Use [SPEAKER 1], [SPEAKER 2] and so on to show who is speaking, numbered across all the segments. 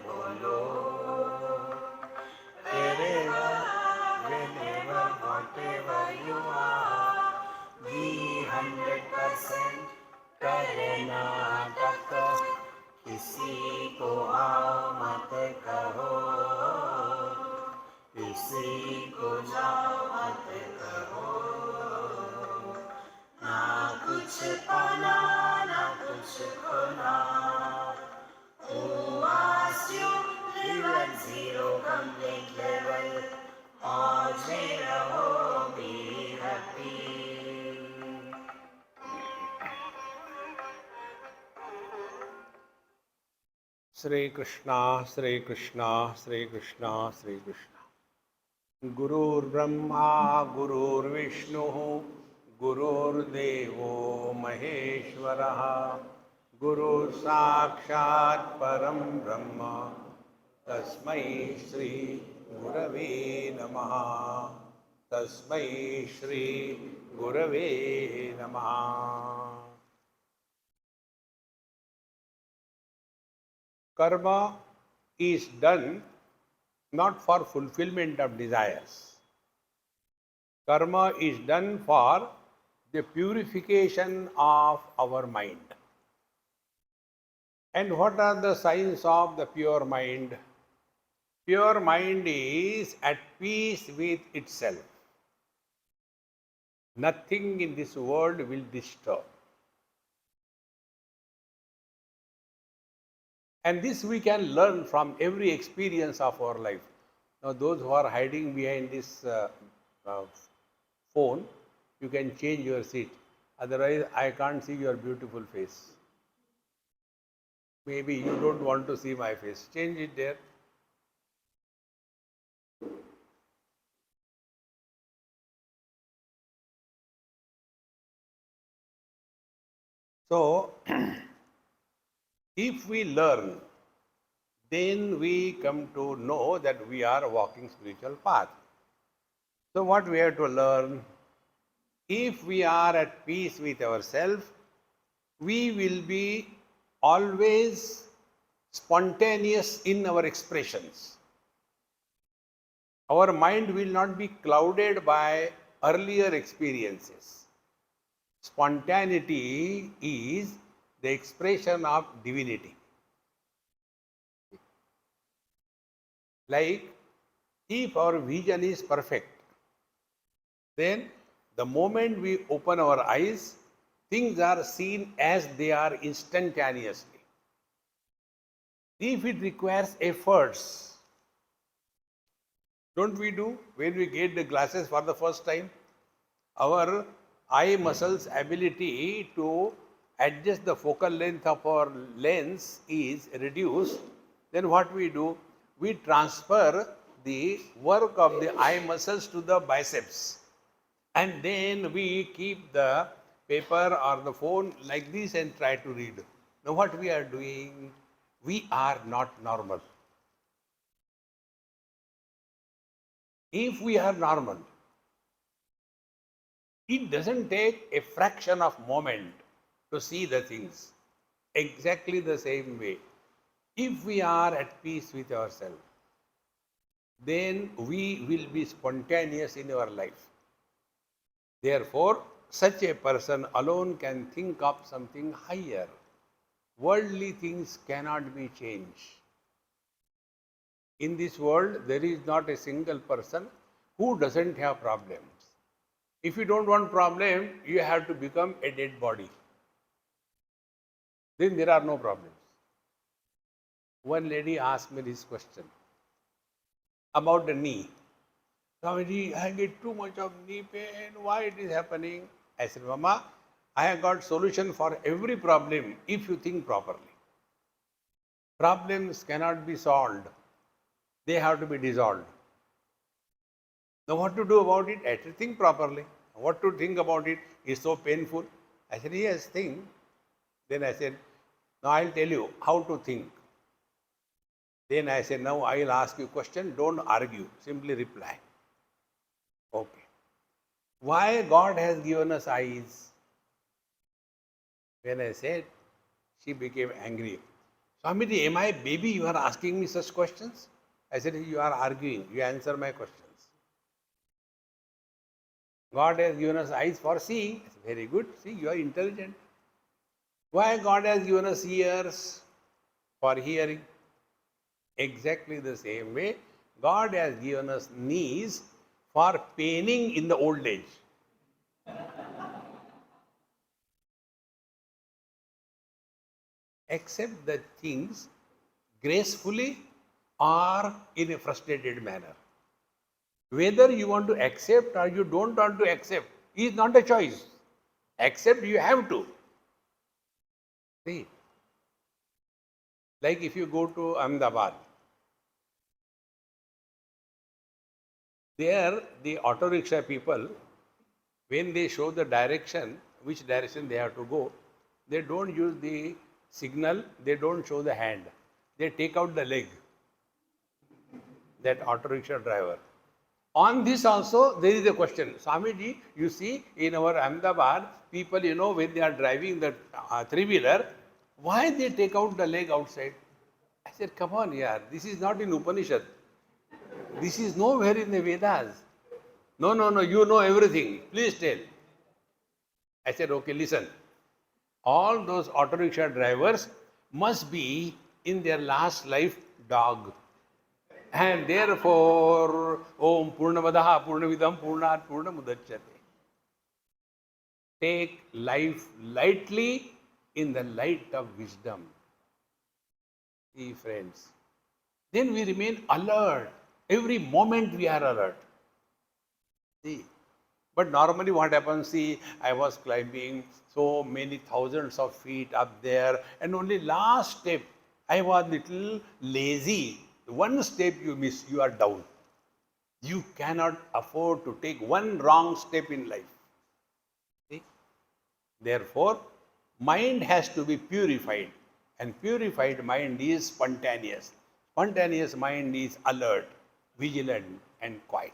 [SPEAKER 1] bolo. Wherever, whenever, whatever you are, be 100% Karnataka. किसी को आओ मत कहो, किसी को जाओ मत कहो. ना कुछ पाना ना कुछ खोना. Who asked you live at zero complete level? आज में रहो, be happy. Shri Krishna, Shri Krishna, Shri Krishna, Shri Krishna. Gurur Brahma, Gurur Vishnu, Gurur Devo Maheshwaraha. Guru Sakshat Param Brahma. Tasmai Shri Gurave Namaha. Tasmai Shri Gurave Namaha. Karma is done not for fulfillment of desires. Karma is done for the purification of our mind. And what are the signs of the pure mind? Pure mind is at peace with itself. Nothing in this world will disturb. And this we can learn from every experience of our life. Now, those who are hiding behind this phone, you can change your seat. Otherwise, I can't see your beautiful face. Maybe you don't want to see my face. Change it there. So, if we learn, then we come to know that we are walking spiritual path. So what we have to learn? If we are at peace with ourselves, we will be always spontaneous in our expressions. Our mind will not be clouded by earlier experiences. Spontaneity is the expression of divinity. Like, if our vision is perfect, then the moment we open our eyes, things are seen as they are instantaneously. If it requires efforts, don't we do when we get the glasses for the first time? Our eye muscles ability to adjust the focal length of our lens is reduced. Then what we do? We transfer the work of the eye muscles to the biceps. And then we keep the paper or the phone like this and try to read. Now what we are doing? We are not normal. If we are normal, it doesn't take a fraction of moment to see the things exactly the same way. If we are at peace with ourselves, then we will be spontaneous in our life. Therefore, such a person alone can think of something higher. Worldly things cannot be changed. In this world, there is not a single person who doesn't have problems. If you don't want problem, you have to become a dead body. Then there are no problems. One lady asked me this question about the knee. Swamiji, I get too much of knee pain. Why it is happening? I said, Mama, I have got solution for every problem if you think properly. Problems cannot be solved. They have to be dissolved. Now what to do about it? I have to think properly. What to think about it is so painful. I said, yes, think. Then I said, now I'll tell you how to think. Then I said, now I will ask you a question, don't argue, simply reply. Okay. Why God has given us eyes? When I said, she became angry. Swamiji, am I baby? You are asking me such questions? I said, you are arguing. You answer my questions. God has given us eyes for seeing. Very good. See, you are intelligent. Why God has given us ears for hearing? Exactly the same way, God has given us knees for paining in the old age. Accept the things gracefully or in a frustrated manner. Whether you want to accept or you don't want to accept is not a choice. Accept, you have to. See, like if you go to Ahmedabad, there the auto rickshaw people, when they show the direction, which direction they have to go, they don't use the signal, they don't show the hand. They take out the leg, that auto rickshaw driver. On this also, there is a question. Swamiji, you see, in our Ahmedabad, people, when they are driving the three-wheeler, why they take out the leg outside? I said, come on, yaar, this is not in Upanishad. This is nowhere in the Vedas. No, you know everything. Please tell. I said, okay, listen. All those auto rickshaw drivers must be in their last life dog. And therefore, Om Purnamadaha Purnavidam Purnat Purnamudachyate. Take life lightly in the light of wisdom. See, friends. Then we remain alert. Every moment we are alert. See. But normally what happens, see, I was climbing so many thousands of feet up there, and only last step, I was little lazy. One step you miss, you are down. You cannot afford to take one wrong step in life. See? Therefore, mind has to be purified, and purified mind is spontaneous. Spontaneous mind is alert, vigilant, and quiet.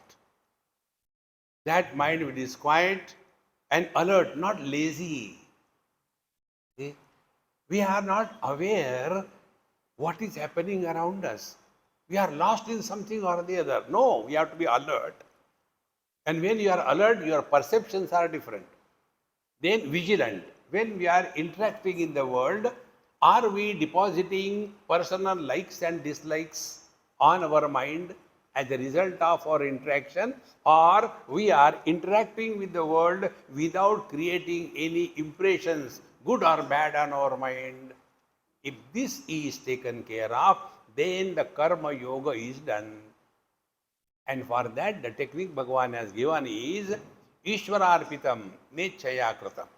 [SPEAKER 1] That mind which is quiet and alert, not lazy. See? We are not aware what is happening around us. We are lost in something or the other. No, we have to be alert. And when you are alert, your perceptions are different. Then vigilant. When we are interacting in the world, are we depositing personal likes and dislikes on our mind as a result of our interaction, or we are interacting with the world without creating any impressions, good or bad, on our mind? If this is taken care of, then the karma yoga is done. And for that, the technique Bhagavan has given is Ishwararpitam Nechaya Kratam.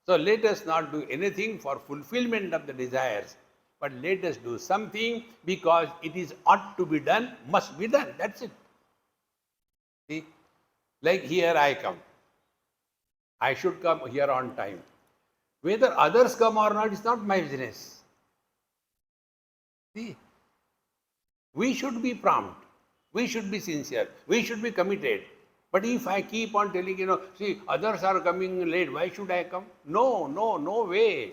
[SPEAKER 1] So let us not do anything for fulfillment of the desires, but let us do something because it is ought to be done, must be done. That's it. See, like here I come. I should come here on time. Whether others come or not is not my business. See, we should be prompt. We should be sincere. We should be committed. But if I keep on telling, see, others are coming late, why should I come? No way.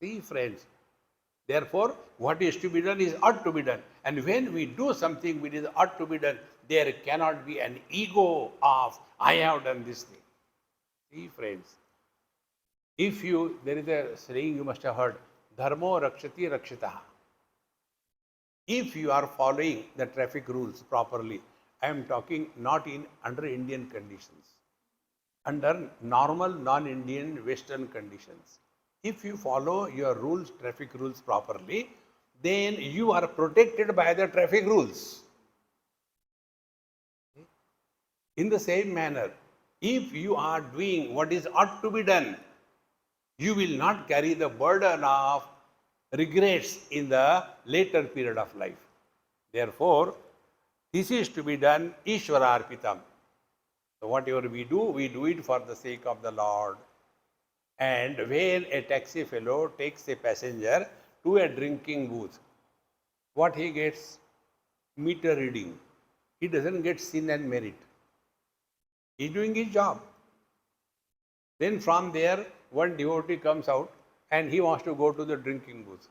[SPEAKER 1] See, friends. Therefore, what is to be done is ought to be done. And when we do something which is ought to be done, there cannot be an ego of, I have done this thing. See, friends. There is a saying you must have heard, Dharmo Rakshati Rakshitaha. If you are following the traffic rules properly, I am talking not under Indian conditions, under normal non-Indian Western conditions. If you follow your rules, traffic rules properly, then you are protected by the traffic rules. In the same manner, if you are doing what is ought to be done, you will not carry the burden of regrets in the later period of life. Therefore, this is to be done Ishwararpitam. So whatever we do it for the sake of the Lord. And when a taxi fellow takes a passenger to a drinking booth, what he gets? Meter reading. He doesn't get sin and merit. He's doing his job. Then from there, one devotee comes out and he wants to go to the drinking booth.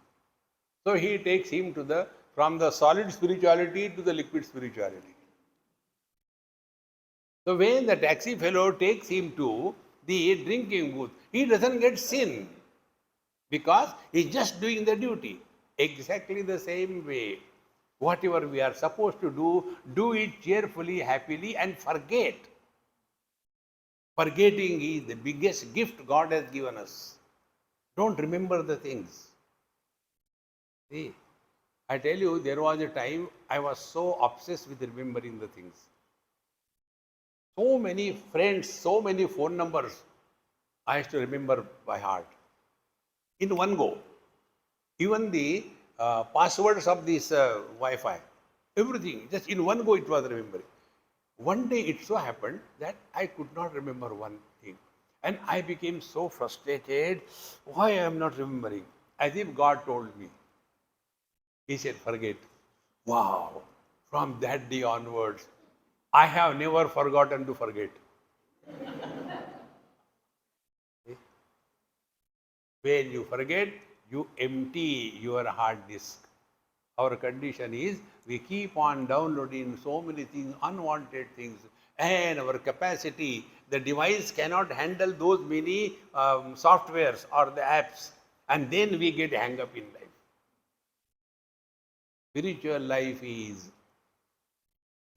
[SPEAKER 1] So he takes him to from the solid spirituality to the liquid spirituality. So when the taxi fellow takes him to the drinking booth, he doesn't get sin because he's just doing the duty. Exactly the same way. Whatever we are supposed to do it cheerfully, happily, and forget. Forgetting is the biggest gift God has given us. Don't remember the things. See, I tell you, there was a time I was so obsessed with remembering the things. So many friends, so many phone numbers I used to remember by heart in one go. Even the passwords of this Wi-Fi, everything, just in one go it was remembering. One day it so happened that I could not remember one thing. And I became so frustrated. Why I am not remembering? As if God told me. He said, forget. Wow. From that day onwards, I have never forgotten to forget. When you forget, you empty your hard disk. Our condition is we keep on downloading so many things, unwanted things, and our capacity, the device cannot handle those many softwares or the apps, and then we get hung up in life. Spiritual life is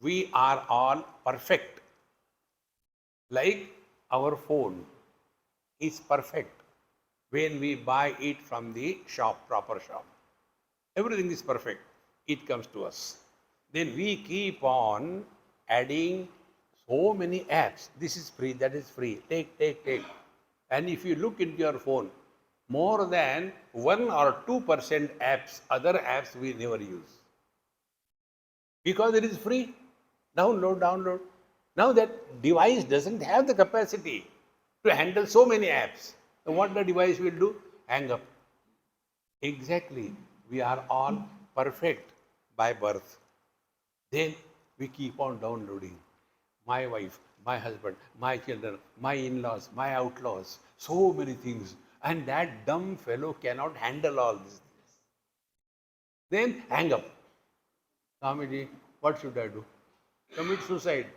[SPEAKER 1] we are all perfect. Like our phone is perfect when we buy it from the shop, proper shop. Everything is perfect. It comes to us. Then we keep on adding so many apps. This is free, that is free. Take. And if you look into your phone, more than 1 or 2% apps, other apps we never use. Because it is free. Download. Now that device doesn't have the capacity to handle so many apps. So what the device will do? Hang up. Exactly. We are all perfect by birth. Then we keep on downloading. My wife, my husband, my children, my in-laws, my outlaws, so many things. And that dumb fellow cannot handle all these things. Then hang up. Swamiji, what should I do? Commit suicide.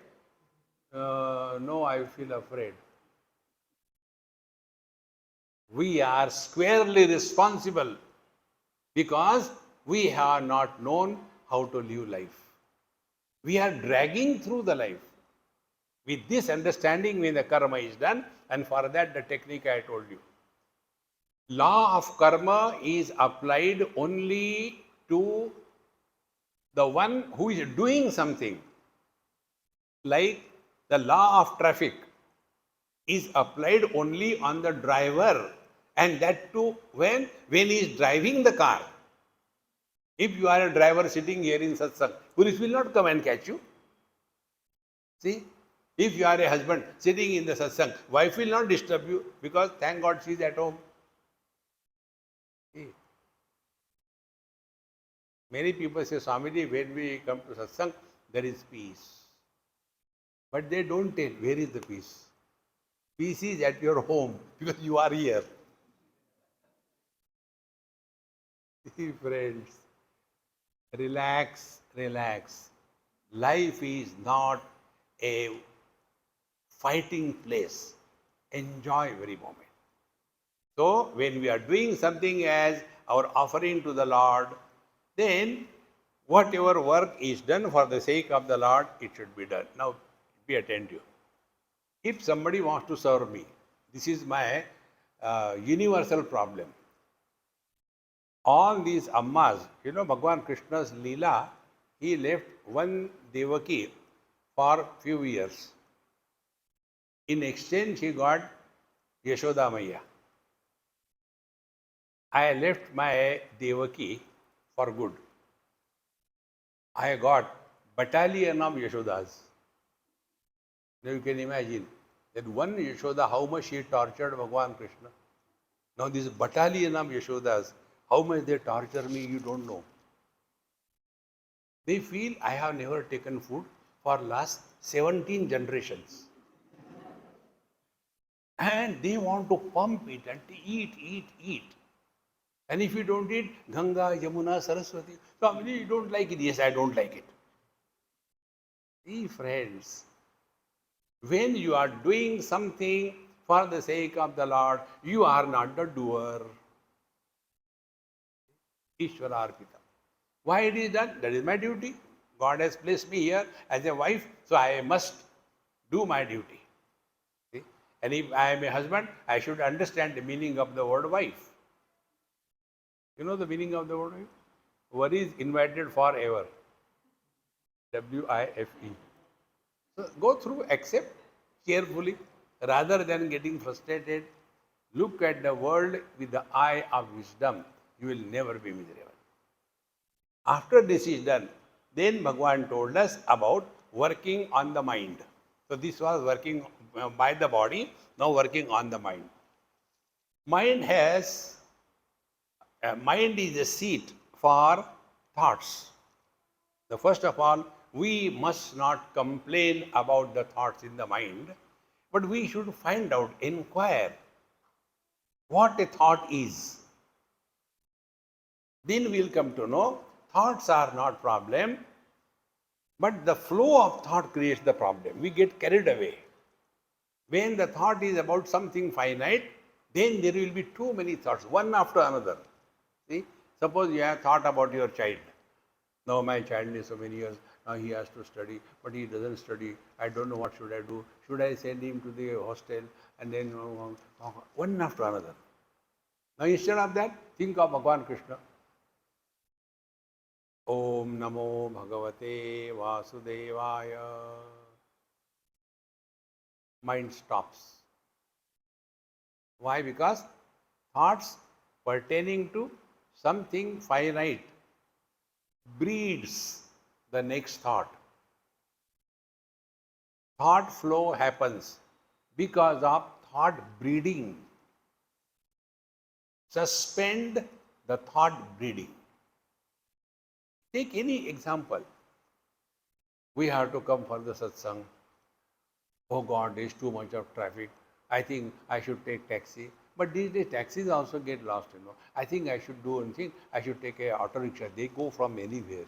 [SPEAKER 1] No, I feel afraid. We are squarely responsible because we have not known how to live life. We are dragging through the life. With this understanding, when the karma is done, and for that the technique I told you. Law of karma is applied only to the one who is doing something. Like the law of traffic is applied only on the driver, and that too when he is driving the car. If you are a driver sitting here in satsang, police will not come and catch you. See, if you are a husband sitting in the satsang, wife will not disturb you because thank God she is at home. See, many people say, Swamiji, when we come to satsang, there is peace. But they don't tell where is the peace. Peace is at your home because you are here. See, friends, relax. Life is not a fighting place. Enjoy every moment. So, when we are doing something as our offering to the Lord, then whatever work is done for the sake of the Lord, it should be done. Now, be attentive. If somebody wants to serve me, this is my universal problem. All these ammas, Bhagwan Krishna's Leela, he left one Devaki for few years. In exchange, he got Yashoda Maya. I left my Devaki for good. I got battalion of Yashodas. Now you can imagine that one Yashoda, how much she tortured Bhagwan Krishna. Now this battalion of Yashodas, how much they torture me, you don't know. They feel I have never taken food for last 17 generations. And they want to pump it and to eat. And if you don't eat Ganga, Yamuna, Saraswati, Swamiji, you don't like it. Yes, I don't like it. See, friends, when you are doing something for the sake of the Lord, you are not the doer. Ishvara Arpita. Why it is done? That is my duty. God has placed me here as a wife, so I must do my duty. See? And if I am a husband, I should understand the meaning of the word wife. You know the meaning of the word wife? One is invited forever. WIFE. So go through, accept carefully, rather than getting frustrated. Look at the world with the eye of wisdom. You will never be miserable. After this is done, then Bhagavan told us about working on the mind. So this was working by the body, now working on the mind. Mind mind is a seat for thoughts. The first of all, we must not complain about the thoughts in the mind, but we should find out, inquire what a thought is. Then we'll come to know thoughts are not problem, but the flow of thought creates the problem. We get carried away. When the thought is about something finite, then there will be too many thoughts, one after another. See, suppose you have thought about your child. Now my child is so many years, now he has to study, but he doesn't study. I don't know what should I do. Should I send him to the hostel? And then one after another. Now instead of that, think of Bhagavan Krishna. Om Namo Bhagavate Vasudevaya. Mind stops. Why? Because thoughts pertaining to something finite breeds the next thought. Thought flow happens because of thought breeding. Suspend the thought breeding. Take any example. We have to come for the satsang. Oh God, there is too much of traffic. I think I should take taxi. But these days taxis also get lost, I think I should do anything. I should take a auto rickshaw. They go from anywhere,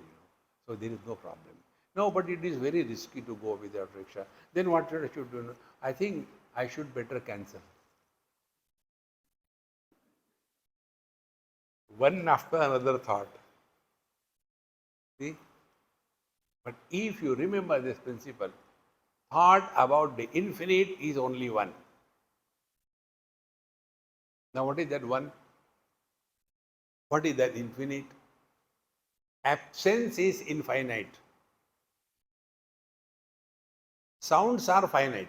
[SPEAKER 1] So there is no problem. No, but it is very risky to go with the auto rickshaw. Then what should I should do? I think I should better cancel. One after another thought. See? But if you remember this principle, thought about the infinite is only one. Now what is that one? What is that infinite? Absence is infinite. Sounds are finite.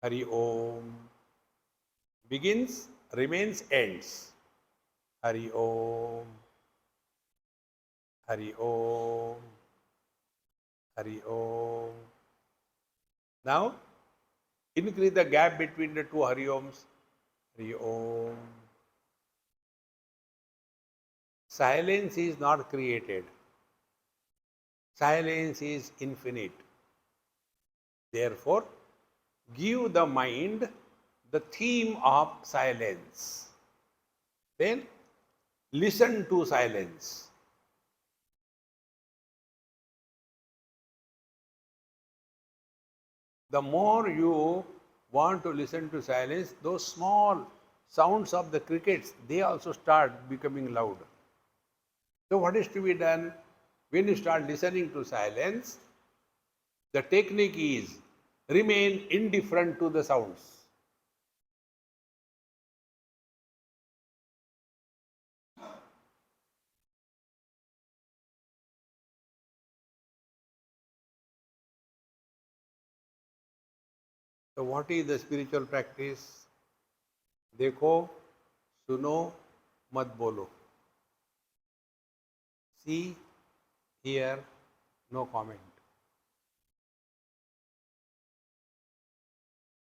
[SPEAKER 1] Hari Om. Begins, remains, ends. Hari Om. Hari Om. Hari Om. Now, increase the gap between the two Hari Oms. Hari Om. Silence is not created. Silence is infinite. Therefore, give the mind the theme of silence. Then, listen to silence. The more you want to listen to silence, those small sounds of the crickets, they also start becoming loud. So what is to be done? When you start listening to silence, the technique is remain indifferent to the sounds. So what is the spiritual practice? देखो, सुनो, मत बोलो. See, hear, no comment.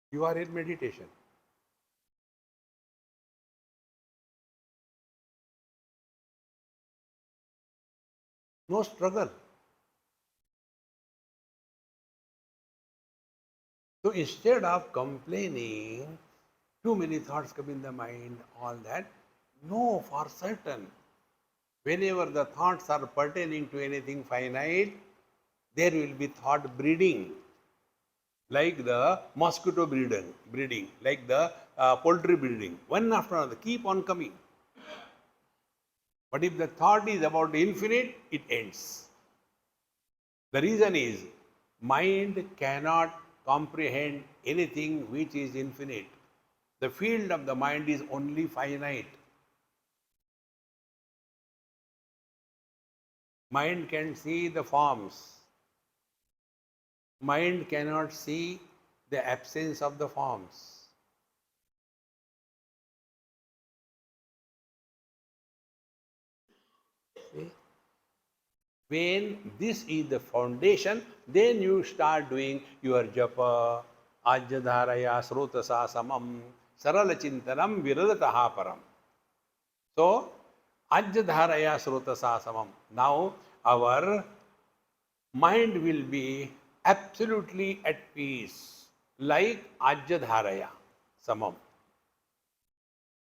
[SPEAKER 1] You are in meditation. No struggle. So instead of complaining, too many thoughts come in the mind, all that, No, for certain. Whenever the thoughts are pertaining to anything finite, there will be thought breeding, like the mosquito breeding, like the poultry breeding, one after another, keep on coming. But if the thought is about the infinite, it ends. The reason is, mind cannot comprehend anything which is infinite. The field of the mind is only finite. Mind can see the forms. Mind cannot see the absence of the forms. See? When this is the foundation, then you start doing your japa, ajyadharaya, srotasa samam, sarala chintanam, viradataha param. So, ajyadharaya, srotasa samam. Now, our mind will be absolutely at peace, like ajyadharaya samam.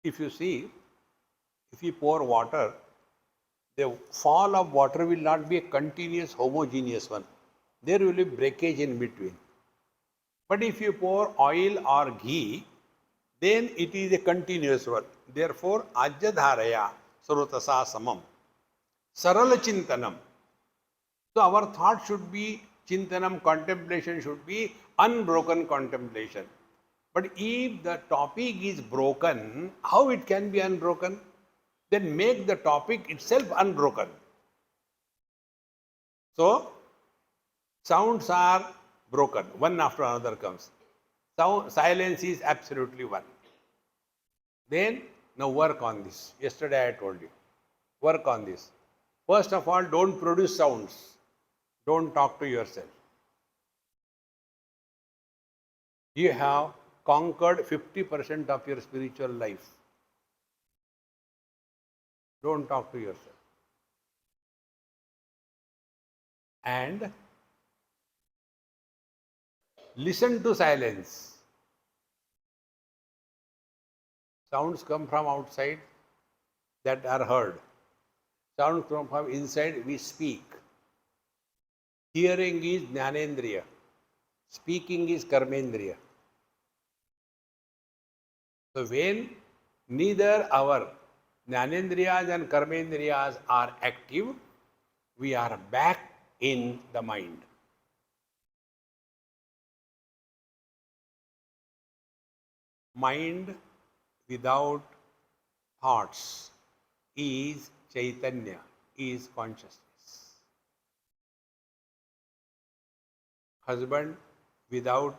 [SPEAKER 1] If you see, if you pour water, the fall of water will not be a continuous homogeneous one. There will be breakage in between. But if you pour oil or ghee, then it is a continuous one. Therefore, ajyadharaya sarotasa samam. Sarala chintanam. So our thought should be chintanam, contemplation should be unbroken contemplation. But if the topic is broken, how it can be unbroken? Then make the topic itself unbroken. So, sounds are broken, one after another comes. Silence is absolutely one. Then, now work on this. Yesterday I told you, work on this. First of all, don't produce sounds. Don't talk to yourself. You have conquered 50% of your spiritual life. Don't talk to yourself. And listen to silence. Sounds come from outside that are heard. Sounds come from inside, we speak. Hearing is jnanendriya. Speaking is karmendriya. So when neither our jnanendriyas and karmendriyas are active, we are back in the mind. Mind without thoughts is Chaitanya, is consciousness. Husband without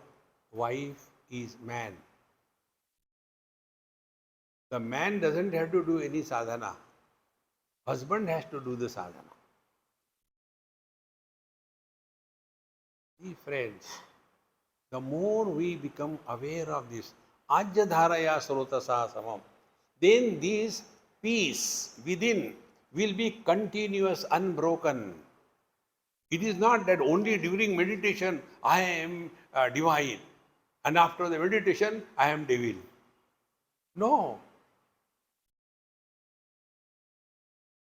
[SPEAKER 1] wife is man. The man doesn't have to do any sadhana. Husband has to do the sadhana. See, friends, the more we become aware of this, ajyadharaya srotasa samam, then this peace within will be continuous, unbroken. It is not that only during meditation I am divine and after the meditation I am devil. No.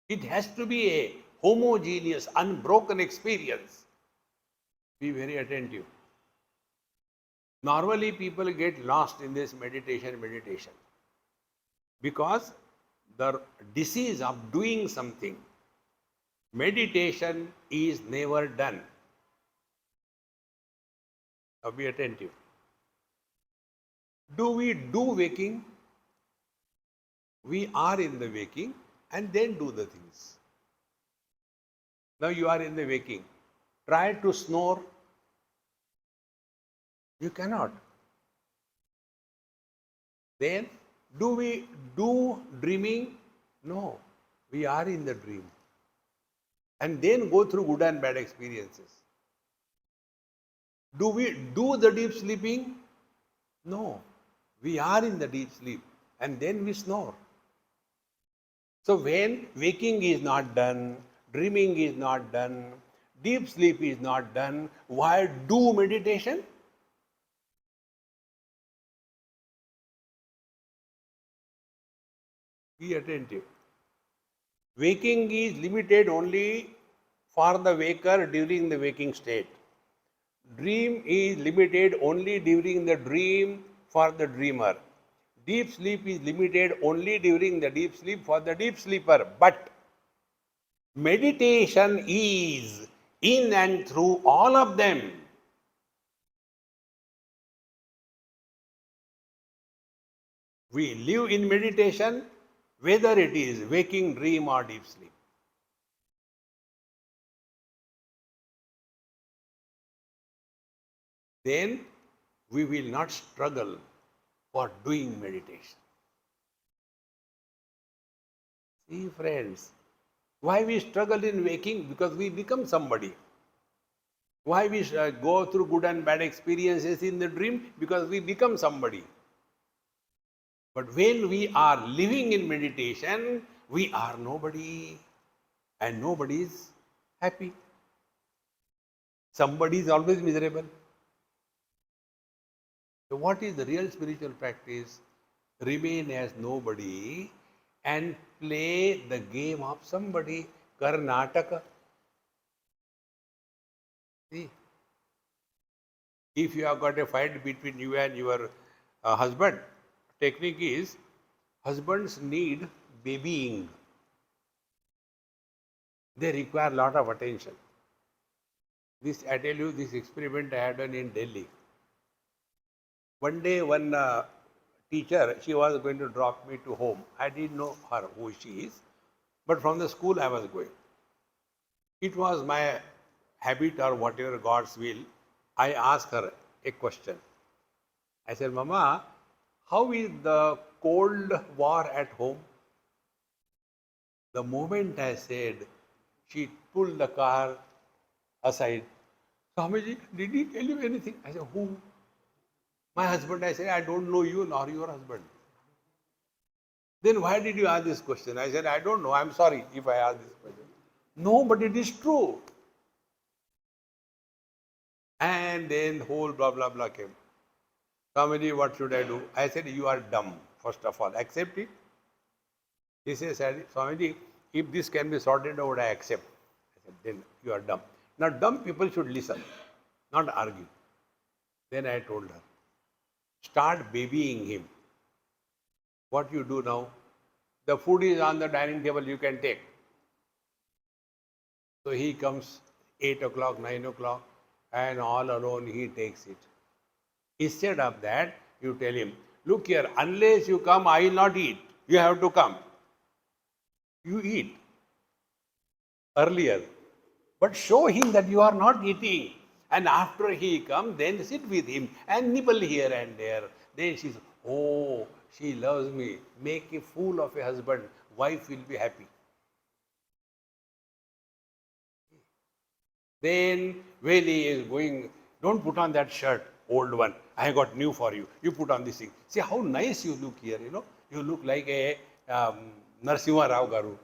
[SPEAKER 1] It has to be a homogeneous, unbroken experience. Be very attentive. Normally people get lost in this meditation because the disease of doing something. Meditation is never done. Now be attentive. Do we do waking? We are in the waking and then do the things. Now you are in the waking. Try to snore. You cannot. Then do we do dreaming? No. We are in the dream. And then go through good and bad experiences. Do we do the deep sleeping? No. We are in the deep sleep and then we snore. So when waking is not done, dreaming is not done, deep sleep is not done, why do meditation? Be attentive. Waking is limited only for the waker during the waking state. Dream is limited only during the dream for the dreamer. Deep sleep is limited only during the deep sleep for the deep sleeper. But meditation is in and through all of them. We live in meditation whether it is waking, dream or deep sleep. Then we will not struggle for doing meditation. See friends, why we struggle in waking? Because we become somebody. Why we go through good and bad experiences in the dream? Because we become somebody. But when we are living in meditation, we are nobody and nobody is happy. Somebody is always miserable. So what is the real spiritual practice? Remain as nobody and play the game of somebody. Karnataka. See, if you have got a fight between you and your husband, technique is husbands need babying. They require a lot of attention. This, I tell you, this experiment I had done in Delhi. One day, one teacher, she was going to drop me to home. I didn't know her, who she is, but from the school I was going. It was my habit or whatever God's will. I asked her a question. I said, Mama, how is the Cold War at home? The moment I said, she pulled the car aside. Swamiji, did he tell you anything? I said, who? My husband. I said, I don't know you nor your husband. Then why did you ask this question? I said, I don't know. I'm sorry if I asked this question. No, but it is true. And then whole blah, blah, blah came. Swamiji, what should I do? I said, you are dumb, first of all. Accept it. He says, Swamiji, if this can be sorted out, I accept. I said, then you are dumb. Now, dumb people should listen, not argue. Then I told her, start babying him. What you do now? The food is on the dining table, you can take. So he comes 8 o'clock, 9 o'clock, and all alone he takes it. Instead of that, you tell him, look here, unless you come, I will not eat. You have to come. You eat earlier. But show him that you are not eating. And after he comes, then sit with him and nibble here and there. Then she says, oh, she loves me. Make a fool of a husband. Wife will be happy. Then when he is going, don't put on that shirt, old one. I have got new for you. You put on this thing. See how nice you look here, you know. You look like a Narsimha Rao Garu.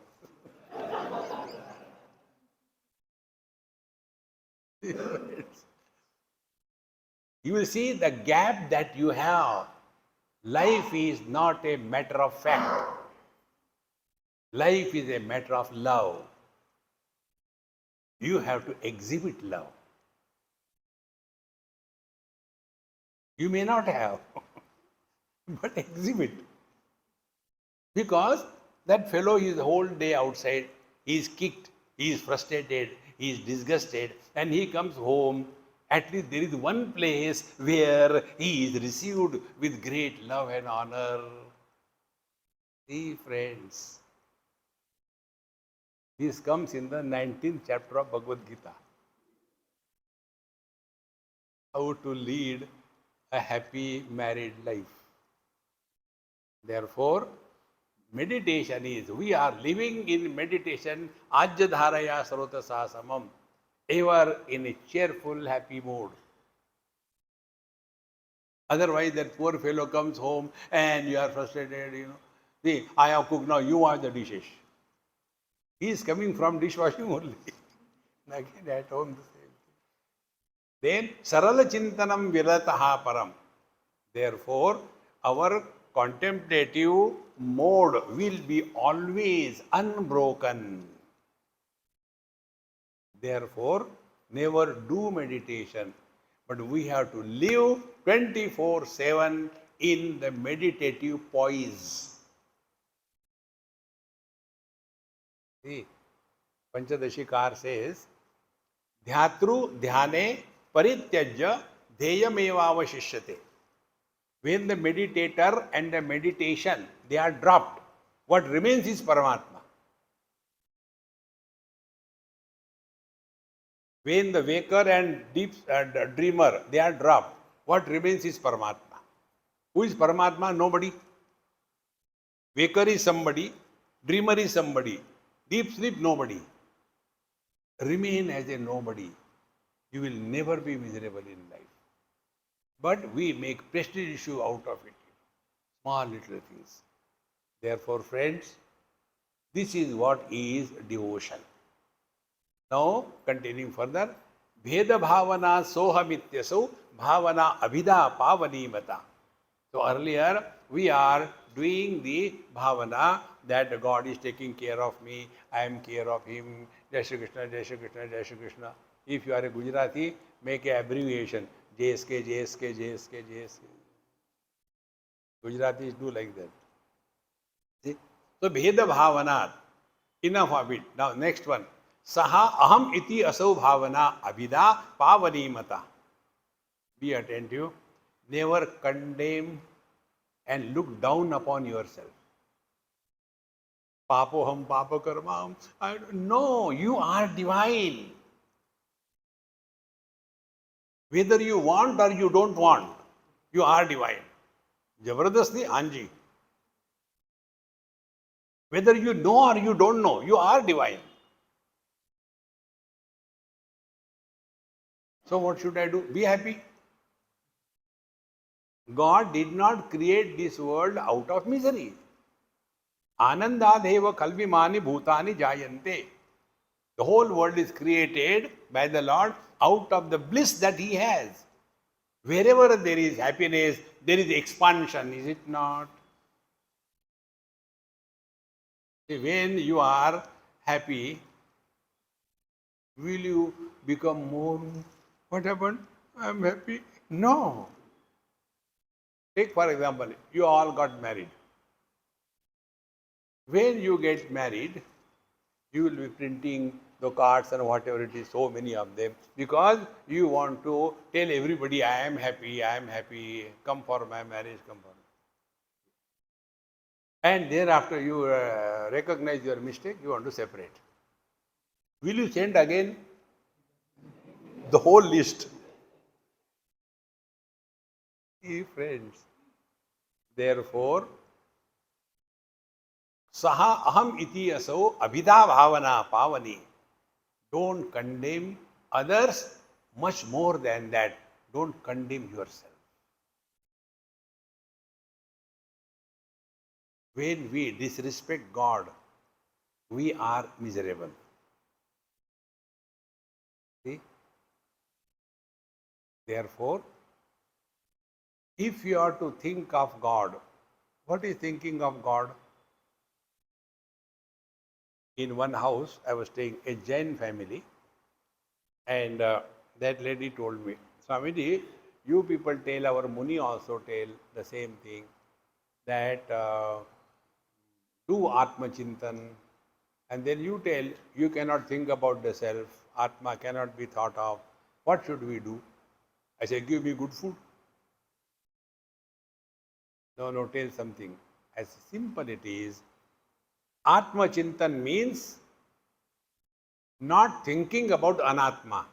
[SPEAKER 1] You will see the gap that you have. Life is not a matter of fact. Life is a matter of love. You have to exhibit love. You may not have, but exhibit. Because that fellow is the whole day outside, he is kicked, he is frustrated, he is disgusted, and he comes home. At least there is one place where he is received with great love and honor. See, friends, this comes in the 19th chapter of Bhagavad Gita. How to lead a happy married life. Therefore, meditation is, we are living in meditation, ajyadharaya sarota sasamam, ever in a cheerful, happy mood. Otherwise, that poor fellow comes home and you are frustrated, you know. See, I have cooked, now you wash the dishes. He is coming from dishwashing only. Again, at home, the same thing. Then, sarala chintanam virataha param. Therefore, our contemplative mode will be always unbroken. Therefore, never do meditation, but we have to live 24/7 in the meditative poise. See, Panchadashikar says, Dhyatru dhyane parityajya dheyamevavashishyate. When the meditator and the meditation, they are dropped, what remains is Paramatma. When the waker and deep dreamer, they are dropped, what remains is Paramatma. Who is Paramatma? Nobody. Waker is somebody, dreamer is somebody, deep sleep nobody. Remain as a nobody. You will never be miserable in life. But we make prestige issue out of it. Small little things. Therefore, friends, this is what is devotion. Now, continuing further, Bheda Bhavana Sohamityaso Bhavana Abhida Pavani Mata. So earlier, we are doing the bhavana that God is taking care of me, I am care of him, Jai Shri Krishna, Jai Shri Krishna, Jai Shri Krishna. If you are a Gujarati, make an abbreviation, JSK, JSK, JSK, JSK. Gujaratis do like that. See? So, Bheda Bhavana, enough of it. Now, next one. Saha aham iti asau bhavana abhida pavani mata. Be attentive. Never condemn and look down upon yourself. Papoham, papakarmam. No, you are divine. Whether you want or you don't want, you are divine. Jabardasti, Anji. Whether you know or you don't know, you are divine. So what should I do? Be happy. God did not create this world out of misery. Anandadheva kalvimani bhutani jayante. The whole world is created by the Lord out of the bliss that He has. Wherever there is happiness, there is expansion, is it not? When you are happy, will you become more? What happened? I am happy. No. Take for example, you all got married. When you get married, you will be printing the cards and whatever it is, so many of them, because you want to tell everybody, I am happy, come for my marriage, come for. And thereafter you recognize your mistake, you want to separate. Will you send again the whole list? See, friends, therefore, Saha aham iti asau abhida bhavana pavani. Don't condemn others much more than that. Don't condemn yourself. When we disrespect God, we are miserable. See? Therefore, if you are to think of God, what is thinking of God? In one house, I was staying, a Jain family, and that lady told me, Swamiji, you people tell, our Muni also tell the same thing, that do Atma Chintan, and then you tell you cannot think about the self, Atma cannot be thought of. What should we do? I said, give me good food. No, tell something. As simple it is, Atma Chintan means not thinking about Anatma.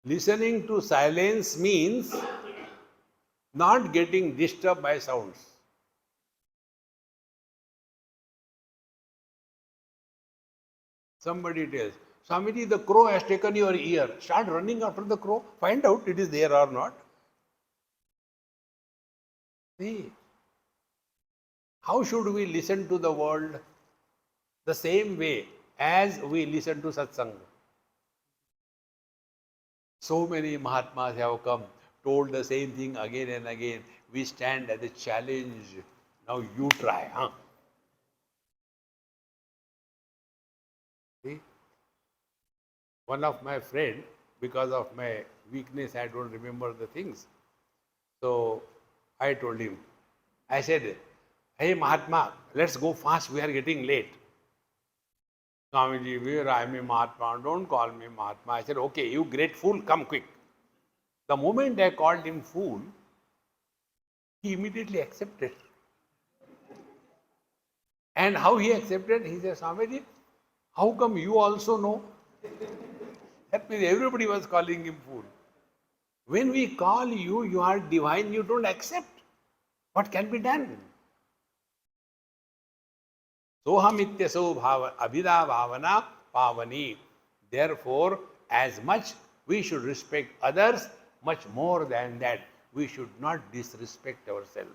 [SPEAKER 1] Listening to silence means not getting disturbed by sounds. Somebody tells, Swamiji, the crow has taken your ear. Start running after the crow. Find out it is there or not. See, how should we listen to the world? The same way as we listen to satsang. So many Mahatmas have come told the same thing again and again. We stand as a challenge. Now you try, huh? See? One of my friend, because of my weakness, I don't remember the things. So I told him, I said, hey Mahatma, let's go fast, we are getting late. Swamiji, where I am a Mahatma, don't call me Mahatma. I said, okay, you great fool, come quick. The moment I called him fool, he immediately accepted. And how he accepted? He said, Swamiji, how come you also know? That means everybody was calling him fool. When we call you, you are divine, you don't accept. What can be done? Soham ityaso abhida bhavana pavani. Therefore, as much we should respect others, much more than that, we should not disrespect ourselves.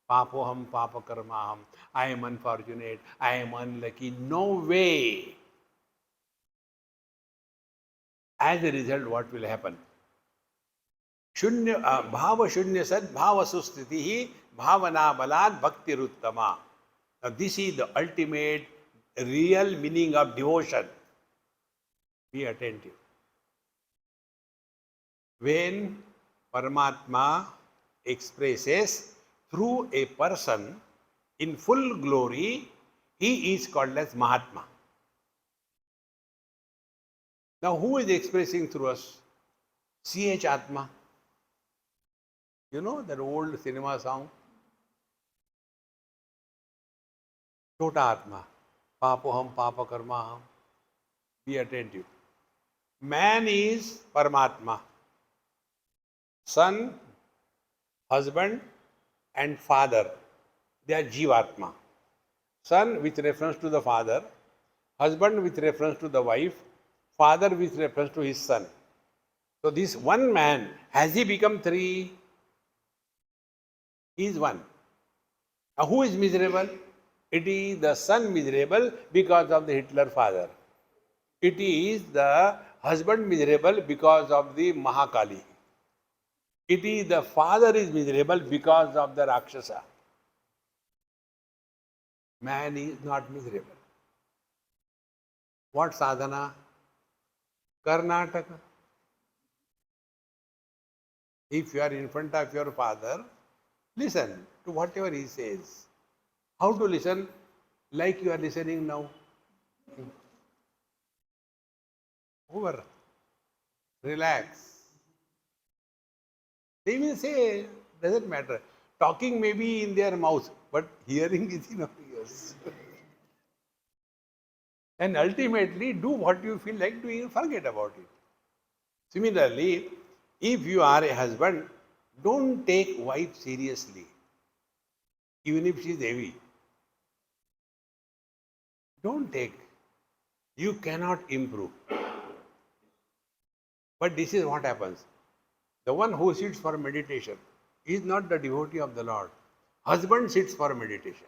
[SPEAKER 1] Papoham papakarmaham. I am unfortunate, I am unlucky. No way. As a result, what will happen? Bhava shunya sad bhava sustitihi bhavana balad bhakti ruttama. Now, this is the ultimate, real meaning of devotion. Be attentive. When Paramatma expresses through a person in full glory, he is called as Mahatma. Now, who is expressing through us? C.H. Atma. You know that old cinema song? Chota Atma. Papoham papakarmaham. Be attentive. Man is Paramatma. Son, husband, and father. They are Jivatma. Son with reference to the father, husband with reference to the wife, father with reference to his son. So this one man, has he become three? He is one. Now who is miserable? It is the son miserable because of the Hitler father. It is the husband miserable because of the Mahakali. It is the father is miserable because of the Rakshasa. Man is not miserable. What sadhana? Karnataka. If you are in front of your father, listen to whatever he says. How to listen? Like you are listening now. Over. Relax. They will say, doesn't matter. Talking may be in their mouth, but hearing is in our ears. And ultimately, do what you feel like doing and forget about it. Similarly, if you are a husband, don't take wife seriously, even if she is heavy. Don't take. You cannot improve. But this is what happens. The one who sits for meditation is not the devotee of the Lord. Husband sits for meditation.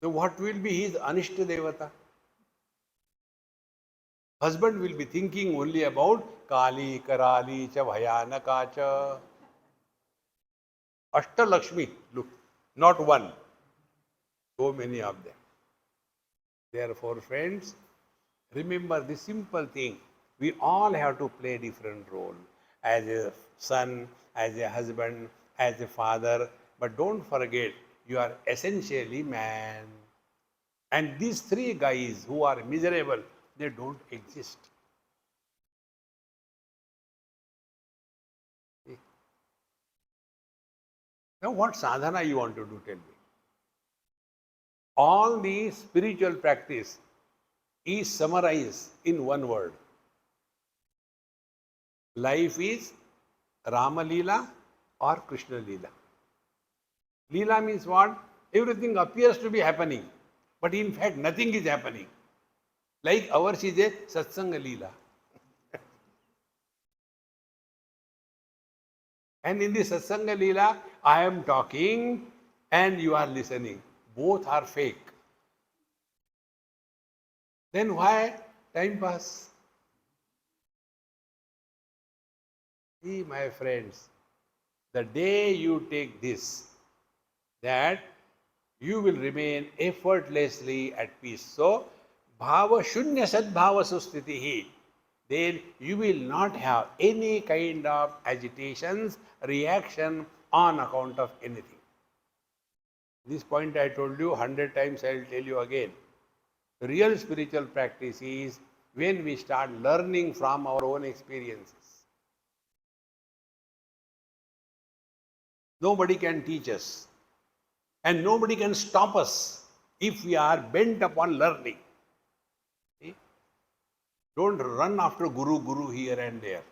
[SPEAKER 1] So what will be his Anishta Devata? Husband will be thinking only about Kali, Karali, Cha, Bhayanaka, Cha. Ashtalakshmi, look, not one. So many of them. Therefore, friends, remember this simple thing. We all have to play different role. As a son, as a husband, as a father. But don't forget, you are essentially man. And these three guys who are miserable, they don't exist. Now what sadhana you want to do, tell me? All the spiritual practice is summarized in one word. Life is Rama Leela or Krishna Leela. Leela means what? Everything appears to be happening, but in fact nothing is happening. Like ours is a Satsanga Leela. And in the Satsanga Leela, I am talking and you are listening. Both are fake. Then why time pass? See, my friends, the day you take this, that you will remain effortlessly at peace. So, bhava shunya sadbhava sustitihi. Then you will not have any kind of agitations, reaction on account of anything. This point I told you 100 times, I will tell you again. The real spiritual practice is when we start learning from our own experiences. Nobody can teach us, and nobody can stop us if we are bent upon learning. See? Don't run after guru here and there.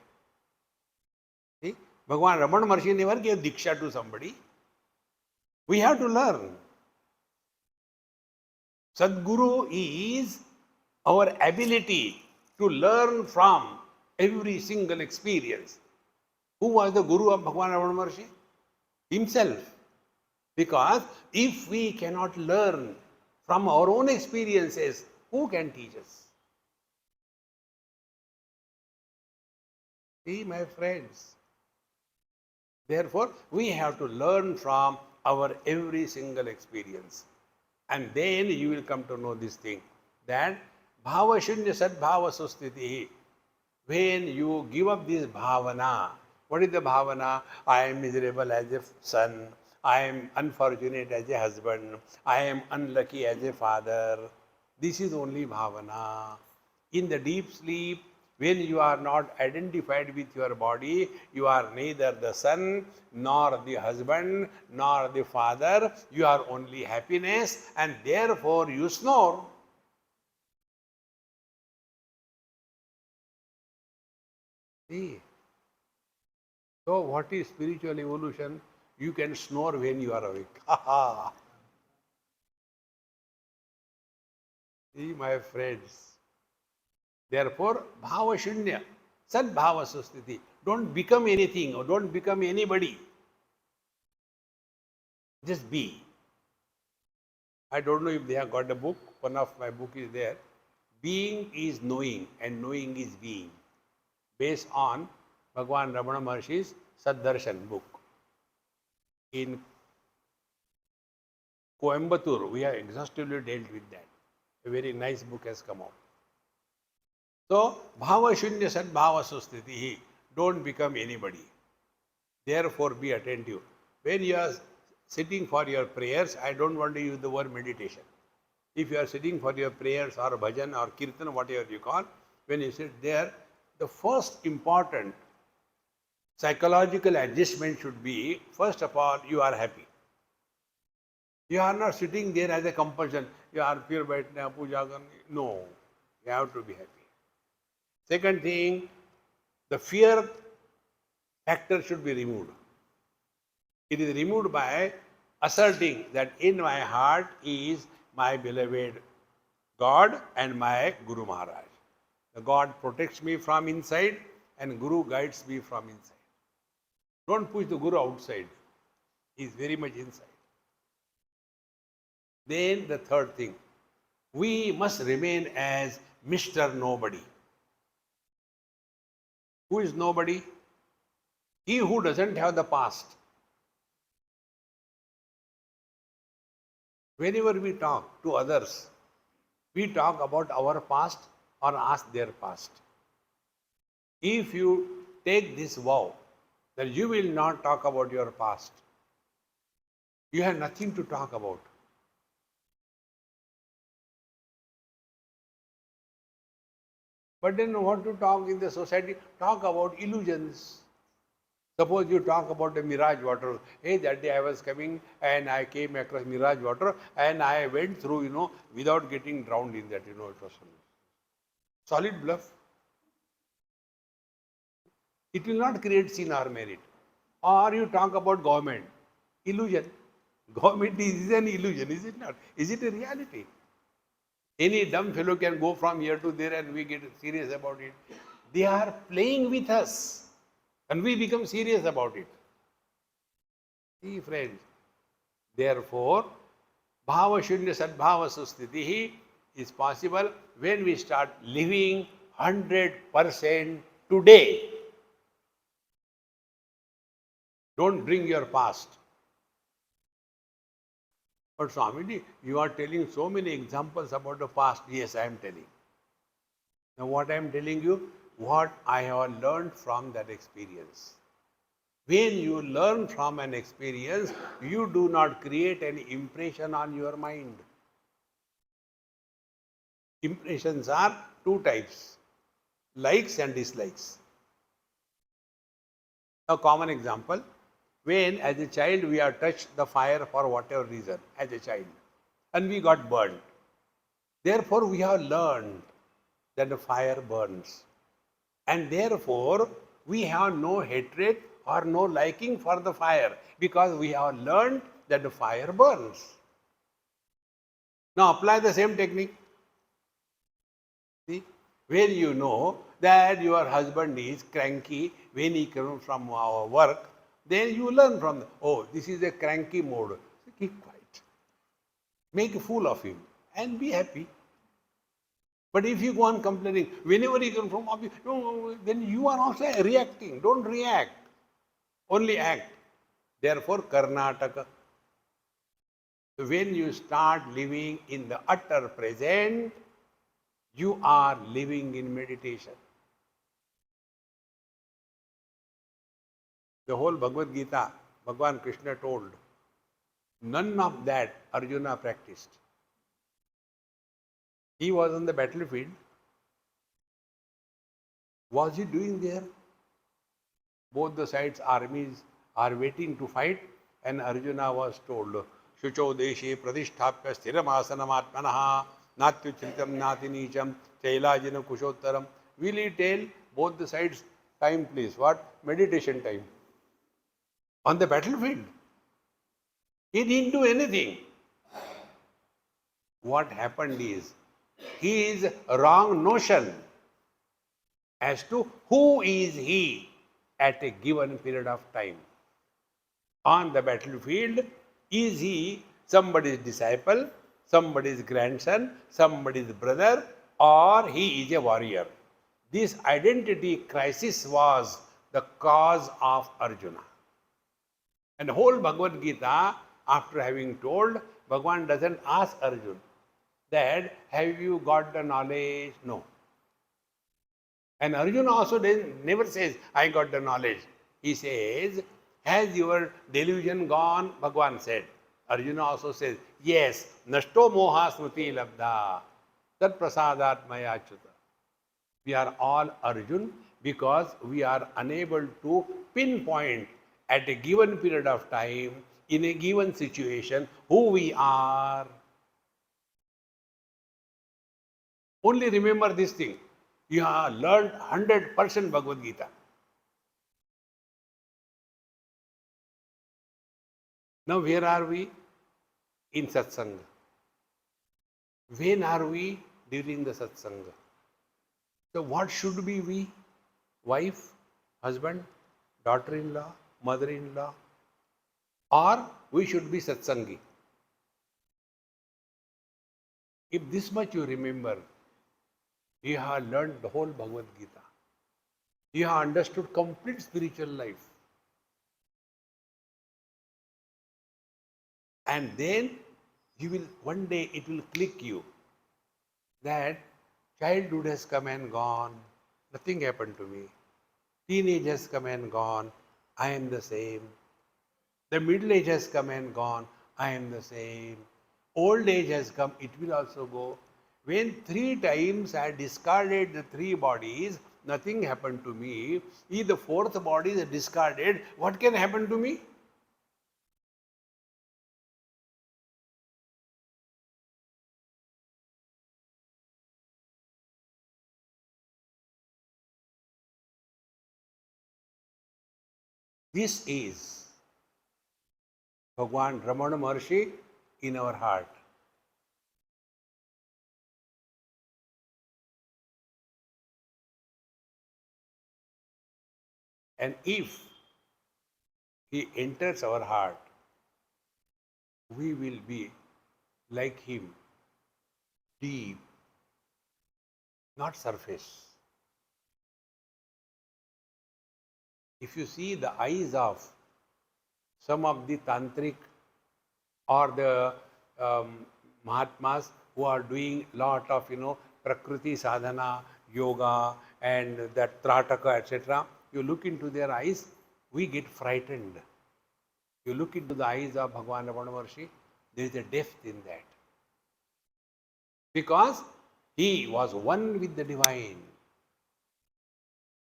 [SPEAKER 1] See? Bhagavan Ramana Maharshi never gave diksha to somebody. We have to learn. Sadguru is our ability to learn from every single experience. Who was the guru of Bhagavan Ramana Maharshi? Himself. Because if we cannot learn from our own experiences, who can teach us? See, my friends. Therefore, we have to learn from our every single experience. And then you will come to know this thing, that bhava shunya sadbhava sustitihi. When you give up this bhavana, what is the bhavana? I am miserable as a son, I am unfortunate as a husband, I am unlucky as a father. This is only bhavana. In the deep sleep, when you are not identified with your body, you are neither the son, nor the husband, nor the father. You are only happiness, and therefore you snore. See? So, what is spiritual evolution? You can snore when you are awake. See, my friends. Therefore, bhava shunya, sad bhava sustiti. Don't become anything or don't become anybody. Just be. I don't know if they have got a book. One of my book is there. Being is knowing and knowing is being. Based on Bhagavan Ramana Maharshi's Saddarshan book. In Coimbatore, we have exhaustively dealt with that. A very nice book has come out. So, bhava shunya sadbhava sustitihi. Don't become anybody. Therefore, be attentive. When you are sitting for your prayers, I don't want to use the word meditation. If you are sitting for your prayers or bhajan or kirtan, whatever you call, when you sit there, the first important psychological adjustment should be, first of all, you are happy. You are not sitting there as a compulsion. You are pure baitna, puja karni. No, you have to be happy. Second thing, the fear factor should be removed. It is removed by asserting that in my heart is my beloved God and my Guru Maharaj. The God protects me from inside and Guru guides me from inside. Don't push the Guru outside. He is very much inside. Then the third thing, we must remain as Mr. Nobody. Who is nobody? He who doesn't have the past. Whenever we talk to others, we talk about our past or ask their past. If you take this vow that you will not talk about your past, you have nothing to talk about. But then what to talk in the society? Talk about illusions. Suppose you talk about a mirage water. Hey, that day I was coming and I came across mirage water and I went through, without getting drowned in that, it was solid bluff. It will not create sin or merit. Or you talk about government. Illusion. Government is an illusion, is it not? Is it a reality? Any dumb fellow can go from here to there and we get serious about it. They are playing with us and we become serious about it. See, friends, therefore, bhava shunya sadbhava sustitihi is possible when we start living 100% today. Don't bring your past. But Swamiji, you are telling so many examples about the past. Yes, I am telling. Now what I am telling you, what I have learned from that experience. When you learn from an experience, you do not create any impression on your mind. Impressions are two types, likes and dislikes. A common example, when as a child we have touched the fire for whatever reason, as a child, and we got burned. Therefore, we have learned that the fire burns. And therefore, we have no hatred or no liking for the fire because we have learned that the fire burns. Now, apply the same technique. See, when you know that your husband is cranky when he comes from our work, then you learn from, oh, this is a cranky mode. So keep quiet. Make a fool of him and be happy. But if you go on complaining, whenever you come from office, then you are also reacting. Don't react. Only act. Therefore, Karnataka. When you start living in the utter present, you are living in meditation. The whole Bhagavad Gita, Bhagavan Krishna told, none of that Arjuna practiced. He was on the battlefield. Was he doing there? Both the sides' armies are waiting to fight, and Arjuna was told, Shucho deshe pradisthapya sthiramasana atmanaha natyuchritam nati nicham chailajina kushottaram. Will he tell both the sides time, please? What? Meditation time. On the battlefield. He didn't do anything. What happened is, his wrong notion as to who is he at a given period of time. On the battlefield, is he somebody's disciple, somebody's grandson, somebody's brother, or he is a warrior? This identity crisis was the cause of Arjuna. And the whole Bhagavad Gita, after having told, Bhagavan doesn't ask Arjuna that, have you got the knowledge? No. And Arjuna also never says, I got the knowledge. He says, has your delusion gone? Bhagavan said. Arjuna also says, yes, nashto moha smriti labdha, tat prasadat maya achyuta. We are all Arjun because we are unable to pinpoint at a given period of time, in a given situation, who we are. Only remember this thing. You have learned 100% Bhagavad Gita. Now where are we? In satsanga. When are we? During the satsanga. So what should be we? Wife, husband, daughter-in-law, mother-in-law, or we should be satsangi. If this much you remember, you have learned the whole Bhagavad Gita. You have understood complete spiritual life. And then you will, one day it will click you that childhood has come and gone, nothing happened to me. Teenage has come and gone, I am the same. The middle age has come and gone, I am the same. Old age has come, it will also go. When 3 times I discarded the 3 bodies, nothing happened to me. If the 4th body is discarded, what can happen to me? This is Bhagwan Ramana Maharshi in our heart. And if he enters our heart, we will be like him, deep, not surface. If you see the eyes of some of the tantric or the Mahatmas who are doing lot of, Prakriti sadhana, yoga, and that Trataka, etc. You look into their eyes, we get frightened. You look into the eyes of Bhagavan Ramana Maharshi, there is a depth in that. Because he was one with the divine.